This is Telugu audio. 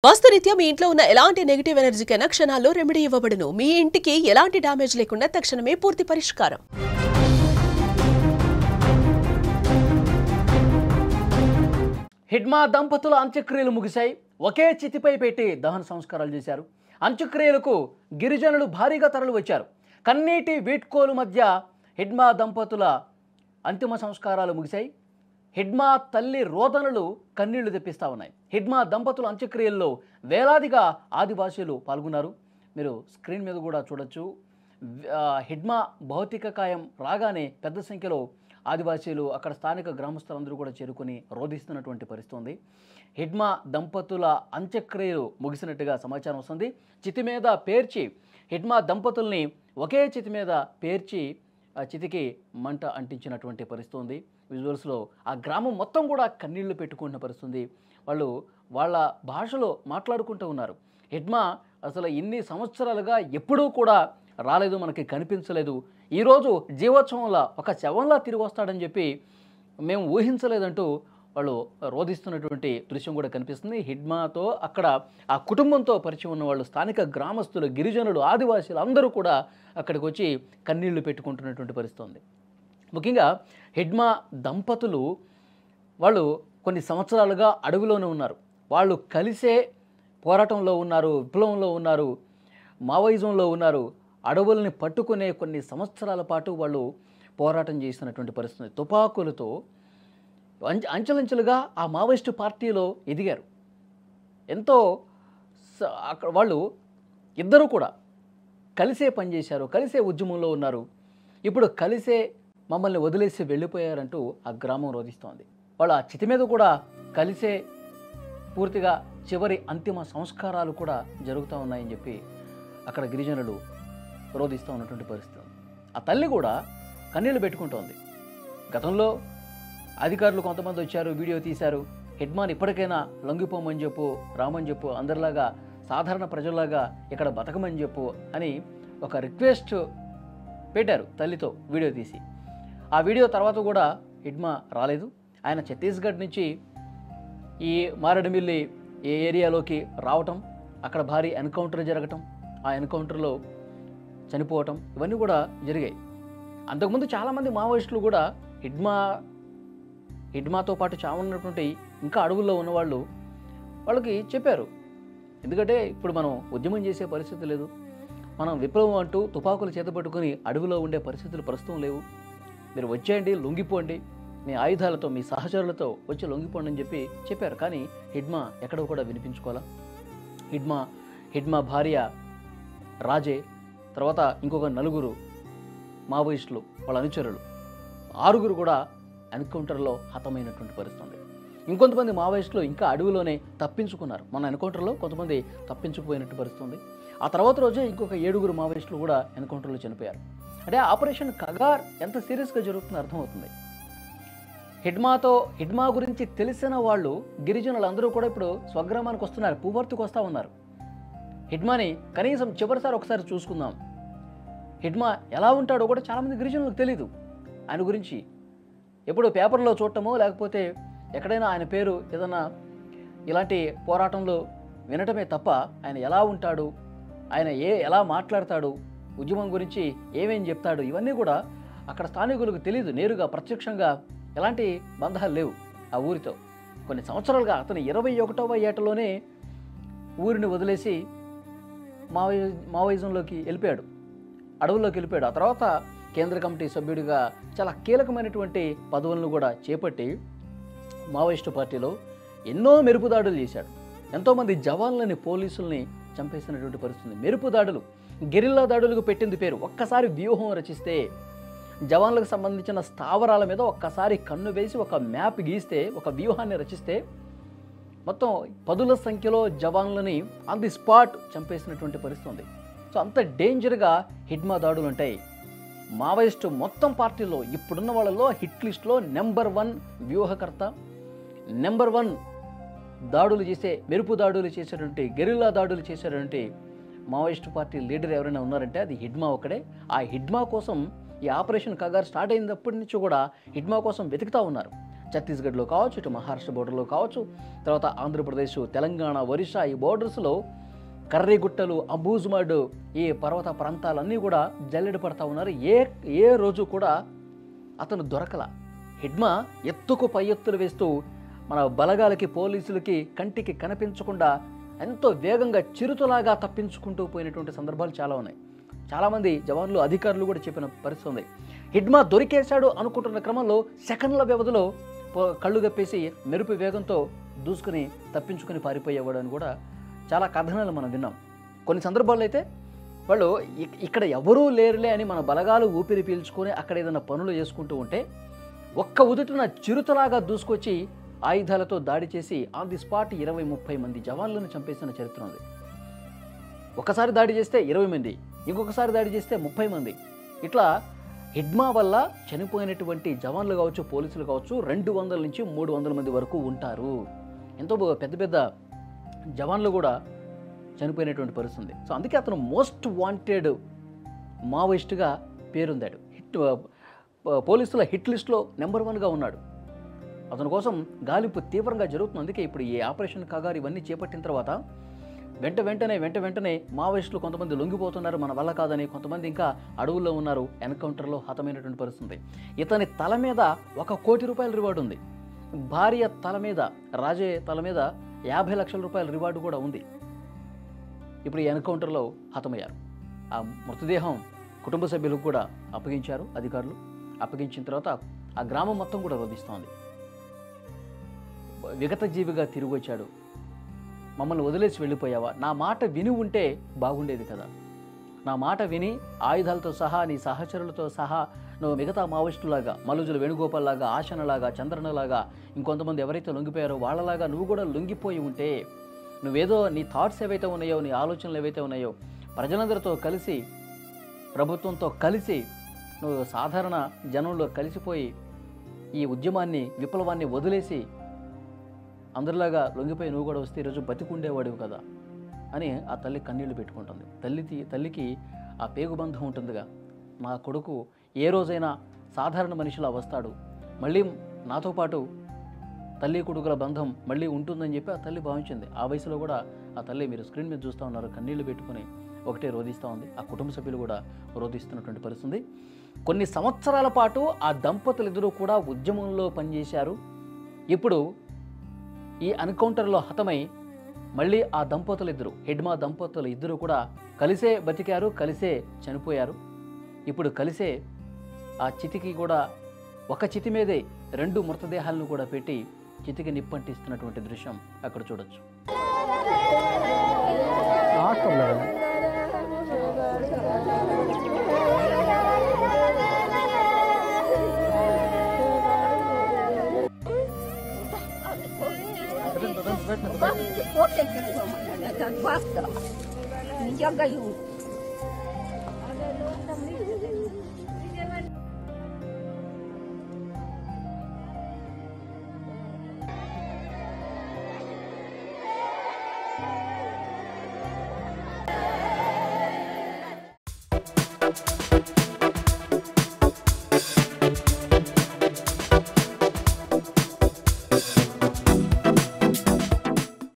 వాస్తురీత్యా మీ ఇంట్లో ఉన్న ఎలాంటి నెగటివ్ ఎనర్జీకైనా క్షణాల్లో రెమెడీ ఇవ్వబడును. మీ ఇంటికి ఎలాంటి డ్యామేజ్ లేకుండా తక్షణమే పూర్తి పరిష్కారం. హిడ్మా దంపతుల అంత్యక్రియలు ముగిశాయి. ఒకే చితిపై పెట్టి దహన సంస్కారాలు చేశారు. అంత్యక్రియలకు గిరిజనులు భారీగా తరలి వచ్చారు. కన్నీటి వీడ్కోలు మధ్య హిడ్మా దంపతుల అంతిమ సంస్కారాలు ముగిశాయి. హిడ్మా తల్లి రోదనలు కన్నీళ్లు తెప్పిస్తా ఉన్నాయి. హిడ్మా దంపతుల అంత్యక్రియల్లో వేలాదిగా ఆదివాసీలు పాల్గొన్నారు. మీరు స్క్రీన్ మీద కూడా చూడొచ్చు. హిడ్మా భౌతిక కాయం రాగానే పెద్ద సంఖ్యలో ఆదివాసీలు అక్కడ స్థానిక గ్రామస్తులందరూ కూడా చేరుకొని రోధిస్తున్నటువంటి పరిస్థితి ఉంది. హిడ్మా దంపతుల అంత్యక్రియలు ముగిసినట్టుగా సమాచారం వస్తుంది. చితి మీద పేర్చి హిడ్మా దంపతుల్ని ఒకే చితి మీద పేర్చి చితికి మంట అంటించినటువంటి పరిస్థితి ఉంది. విజువల్స్లో ఆ గ్రామం మొత్తం కూడా కన్నీళ్లు పెట్టుకుంటున్న పరిస్థితి. వాళ్ళు వాళ్ళ భాషలో మాట్లాడుకుంటూ ఉన్నారు. హిడ్మా అసలు ఇన్ని సంవత్సరాలుగా ఎప్పుడూ కూడా రాలేదు, మనకి కనిపించలేదు. ఈరోజు జీవోత్సవంలా ఒక శవంలా తిరిగి వస్తాడని చెప్పి మేము ఊహించలేదంటూ వాళ్ళు రోధిస్తున్నటువంటి దృశ్యం కూడా కనిపిస్తుంది. హిడ్మాతో అక్కడ ఆ కుటుంబంతో పరిచయం ఉన్న వాళ్ళు, స్థానిక గ్రామస్తులు, గిరిజనులు, ఆదివాసీలు అందరూ కూడా అక్కడికి వచ్చి కన్నీళ్లు పెట్టుకుంటున్నటువంటి పరిస్థితి ఉంది. ముఖ్యంగా హిడ్మా దంపతులు వాళ్ళు కొన్ని సంవత్సరాలుగా అడవిలోనే ఉన్నారు. వాళ్ళు కలిసే పోరాటంలో ఉన్నారు, విప్లవంలో ఉన్నారు, మావోయిజంలో ఉన్నారు. అడవుల్ని పట్టుకునే కొన్ని సంవత్సరాల పాటు వాళ్ళు పోరాటం చేస్తున్నటువంటి పరిస్థితి. తుపాకులతో అంచెలంచెలుగా ఆ మావోయిస్టు పార్టీలో ఎదిగారు. ఎంతో అక్కడ వాళ్ళు ఇద్దరు కూడా కలిసే పనిచేశారు, కలిసే ఉద్యమంలో ఉన్నారు. ఇప్పుడు కలిసే మమ్మల్ని వదిలేసి వెళ్ళిపోయారంటూ ఆ గ్రామం రోధిస్తోంది. వాళ్ళు ఆ చితి మీద కూడా కలిసే పూర్తిగా చివరి అంతిమ సంస్కారాలు కూడా జరుగుతూ ఉన్నాయని చెప్పి అక్కడ గిరిజనులు రోధిస్తూ ఉన్నటువంటి పరిస్థితి. ఆ తల్లి కూడా కన్నీళ్లు పెట్టుకుంటోంది. గతంలో అధికారులు కొంతమంది వచ్చారు, వీడియో తీశారు. హిడ్మాని ఇప్పటికైనా లొంగిపోమని చెప్పు, రామని చెప్పు, అందరిలాగా సాధారణ ప్రజల్లాగా ఇక్కడ బతకమని చెప్పు అని ఒక రిక్వెస్ట్ పెట్టారు తల్లితో వీడియో తీసి. ఆ వీడియో తర్వాత కూడా హిడ్మా రాలేదు. ఆయన ఛత్తీస్గఢ్ నుంచి ఈ మారేడుమిల్లి ఏ ఏరియాలోకి రావటం, అక్కడ భారీ ఎన్కౌంటర్ జరగటం, ఆ ఎన్కౌంటర్లో చనిపోవటం, ఇవన్నీ కూడా జరిగాయి. అంతకుముందు చాలామంది మావోయిస్టులు కూడా హిడ్మాతో పాటు చావున్నటువంటి ఇంకా అడవుల్లో ఉన్నవాళ్ళు వాళ్ళకి చెప్పారు. ఎందుకంటే ఇప్పుడు మనం ఉద్యమం చేసే పరిస్థితి లేదు, మనం విప్లవం అంటూ తుపాకులు చేతపట్టుకుని అడవిలో ఉండే పరిస్థితులు ప్రస్తుతం లేవు. మీరు వచ్చేయండి, లొంగిపోండి, మీ ఆయుధాలతో మీ సహచరులతో వచ్చి లొంగిపోండి అని చెప్పారు. కానీ హిడ్మా ఎక్కడ కూడా వినిపించుకోవాలా. హిడ్మా భార్య రాజే, తర్వాత ఇంకొక 4 మావోయిస్టులు, వాళ్ళ అనుచరులు, 6 కూడా ఎన్కౌంటర్లో హతమైనటువంటి పరిస్థితి ఉంది. ఇంకొంతమంది మావోయిస్టులు ఇంకా అడవిలోనే తప్పించుకున్నారు. మన ఎన్కౌంటర్లో కొంతమంది తప్పించుకుపోయినట్టు పరిస్థితి ఉంది. ఆ తర్వాత రోజే ఇంకొక 7 మావోయిస్టులు కూడా ఎన్కౌంటర్లో చనిపోయారు. అంటే ఆపరేషన్ కగార్ ఎంత సీరియస్గా జరుగుతుందో అర్థమవుతుంది. హిడ్మా గురించి తెలిసిన వాళ్ళు, గిరిజనులందరూ కూడా ఇప్పుడు స్వగ్రామానికి వస్తున్నారు, పువ్వర్తికి వస్తూ ఉన్నారు. హిడ్మాని కనీసం చివరిసారి ఒకసారి చూసుకుందాం, హిడ్మా ఎలా ఉంటాడో కూడా చాలామంది గిరిజనులకు తెలియదు. ఆయన గురించి ఎప్పుడు పేపర్లో చూడటమో లేకపోతే ఎక్కడైనా ఆయన పేరు ఏదైనా ఇలాంటి పోరాటంలో వినటమే తప్ప ఆయన ఎలా ఉంటాడు, ఆయన ఎలా మాట్లాడతాడు, ఉద్యమం గురించి ఏమేం చెప్తాడు, ఇవన్నీ కూడా అక్కడ స్థానికులకు తెలియదు. నేరుగా ప్రత్యక్షంగా ఎలాంటి బంధాలు లేవు ఆ ఊరితో. కొన్ని సంవత్సరాలుగా అతను 21వ ఏటలోనే ఊరిని వదిలేసి మావోయిజంలోకి వెళ్ళిపోయాడు, అడవుల్లోకి వెళ్ళిపోయాడు. ఆ తర్వాత కేంద్ర కమిటీ సభ్యుడిగా చాలా కీలకమైనటువంటి పదవులను కూడా చేపట్టి మావోయిస్టు పార్టీలో ఎన్నో మెరుపుదాడులు చేశాడు. ఎంతోమంది జవాన్లని, పోలీసుల్ని చంపేసినటువంటి పరిస్థితి. మెరుపుదాడులు, గెరిల్లా దాడులకు పెట్టింది పేరు. ఒక్కసారి వ్యూహం రచిస్తే, జవాన్లకు సంబంధించిన స్థావరాల మీద ఒక్కసారి కన్ను వేసి ఒక మ్యాప్ గీస్తే, ఒక వ్యూహాన్ని రచిస్తే మొత్తం 10ల సంఖ్యలో జవాన్లని ఆన్ ది స్పాట్ చంపేసినటువంటి పరిస్థితి ఉంది. సో అంత డేంజర్గా హిడ్మా దాడులు ఉంటాయి. మావోయిస్టు మొత్తం పార్టీలో ఇప్పుడున్న వాళ్ళలో హిట్ లిస్ట్లో నెంబర్ 1 వ్యూహకర్త, నెంబర్ 1 దాడులు చేసే, మెరుపు దాడులు చేసేటువంటి, గెరిల్లా దాడులు చేసేటువంటి మావోయిస్టు పార్టీ లీడర్ ఎవరైనా ఉన్నారంటే అది హిడ్మా ఒక్కడే. ఆ హిడ్మా కోసం ఈ ఆపరేషన్ కగార్ స్టార్ట్ అయినప్పటి నుంచి కూడా హిడ్మా కోసం వెతుకుతూ ఉన్నారు. ఛత్తీస్గఢ్లో కావచ్చు, ఇటు మహారాష్ట్ర బోర్డర్లో కావచ్చు, తర్వాత ఆంధ్రప్రదేశ్, తెలంగాణ, ఒరిస్సా ఈ బోర్డర్స్లో కర్రీగుట్టలు, అంబూజ్మడ్ ఈ పర్వత ప్రాంతాలన్నీ కూడా జల్లెడ పడతా ఉన్నారు. ఏ రోజు కూడా అతను దొరకల. హిడ్మా ఎత్తుకు పై ఎత్తులు వేస్తూ మన బలగాలకి, పోలీసులకి కంటికి కనిపించకుండా ఎంతో వేగంగా చిరుతలాగా తప్పించుకుంటూ పోయినటువంటి సందర్భాలు చాలా ఉన్నాయి. చాలామంది జవాన్లు, అధికారులు కూడా చెప్పిన పరిస్థితి ఉంది. హిడ్మా దొరికేశాడు అనుకుంటున్న క్రమంలో సెకండ్ల వ్యవధిలో కళ్ళు గప్పేసి మెరుపు వేగంతో దూసుకుని తప్పించుకుని పారిపోయేవాడు అని కూడా చాలా కథనాలు మనం విన్నాం. కొన్ని సందర్భాల్లో అయితే వాళ్ళు ఇక్కడ ఎవరూ లేరులే అని మన బలగాలు ఊపిరి పీల్చుకొని అక్కడ ఏదైనా పనులు చేసుకుంటూ ఉంటే ఒక్క ఉదుటిన చిరుతలాగా దూసుకొచ్చి ఆయుధాలతో దాడి చేసి ఆన్ ది స్పాట్ 20-30 మంది జవాన్లను చంపేసిన చరిత్ర ఉంది. ఒకసారి దాడి చేస్తే 20 మంది, ఇంకొకసారి దాడి చేస్తే 30 మంది. ఇట్లా హిడ్మా వల్ల చనిపోయినటువంటి జవాన్లు కావచ్చు, పోలీసులు కావచ్చు 200 నుంచి 300 మంది వరకు ఉంటారు. ఎంతో పెద్ద పెద్ద జవాన్లు కూడా చనిపోయినటువంటి పరిస్థితి ఉంది. సో అందుకే అతను మోస్ట్ వాంటెడ్ మావోయిస్ట్గా పేరొందాడు. పోలీసుల హిట్ లిస్ట్లో నెంబర్ 1గా ఉన్నాడు. అతని కోసం గాలింపు తీవ్రంగా జరుగుతుంది. అందుకే ఇప్పుడు ఈ ఆపరేషన్ కగారు ఇవన్నీ చేపట్టిన తర్వాత వెంటనే మావోయిస్టులు కొంతమంది లొంగిపోతున్నారు, మన వల్ల కాదని. కొంతమంది ఇంకా అడవుల్లో ఉన్నారు, ఎన్కౌంటర్లో హతమైనటువంటి పరిస్థితి. ఇతని తల మీద 1 కోటి రూపాయల రివార్డు ఉంది. భార్య తల మీద, రాజే తల మీద 50 లక్షల రూపాయల రివార్డు కూడా ఉంది. ఇప్పుడు ఈ ఎన్కౌంటర్లో హతమయ్యారు. ఆ మృతదేహం కుటుంబ సభ్యులకు కూడా అప్పగించారు అధికారులు. అప్పగించిన తర్వాత ఆ గ్రామం మొత్తం కూడా రోధిస్తోంది. విగత జీవిగా తిరిగి వచ్చాడు, మమ్మల్ని వదిలేసి వెళ్ళిపోయావా, నా మాట విని ఉంటే బాగుండేది కదా, నా మాట విని ఆయుధాలతో సహా నీ సహచరులతో సహా నువ్వు మిగతా మావోయిస్టులాగా, మల్లుజుల వేణుగోపాల్ లాగా, ఆశనలాగా, చంద్రనలాగా, ఇంకొంతమంది ఎవరైతే లొంగిపోయారో వాళ్ళలాగా నువ్వు కూడా లొంగిపోయి ఉంటే, నువ్వేదో నీ థాట్స్ ఏవైతే ఉన్నాయో, నీ ఆలోచనలు ఏవైతే ఉన్నాయో ప్రజలందరితో కలిసి, ప్రభుత్వంతో కలిసి నువ్వు సాధారణ జనంలో కలిసిపోయి ఈ ఉద్యమాన్ని, విప్లవాన్ని వదిలేసి అందరిలాగా లొంగిపోయి నువ్వు కూడా వస్తే ఈరోజు బతికుండేవాడివి కదా అని ఆ తల్లి కన్నీళ్లు పెట్టుకుంటుంది. తల్లికి ఆ పేగుబంధం ఉంటుందిగా, నా కొడుకు ఏ రోజైనా సాధారణ మనిషిలా వస్తాడు, మళ్ళీ నాతో పాటు తల్లి కొడుకుల బంధం మళ్ళీ ఉంటుందని చెప్పి ఆ తల్లి భావించింది. ఆ వయసులో కూడా ఆ తల్లి, మీరు స్క్రీన్ మీద చూస్తూ ఉన్నారు, కన్నీళ్లు పెట్టుకుని ఒకటే రోధిస్తూ ఉంది. ఆ కుటుంబ సభ్యులు కూడా రోధిస్తున్నటువంటి పరిస్థితి. కొన్ని సంవత్సరాల పాటు ఆ దంపతులిద్దరూ కూడా ఉద్యమంలో పనిచేశారు. ఇప్పుడు ఈ ఎన్కౌంటర్లో హతమై మళ్ళీ ఆ దంపతులిద్దరూ, హిడ్మా దంపతులు ఇద్దరు కూడా కలిసే బతికారు, కలిసే చనిపోయారు. ఇప్పుడు కలిసే ఆ చితికి కూడా, ఒక చితి మీదే 2 మృతదేహాలను కూడా పెట్టి చితికి నిప్పంటిస్తున్నటువంటి దృశ్యం అక్కడ చూడొచ్చు. Basta. Ninguém ganhou.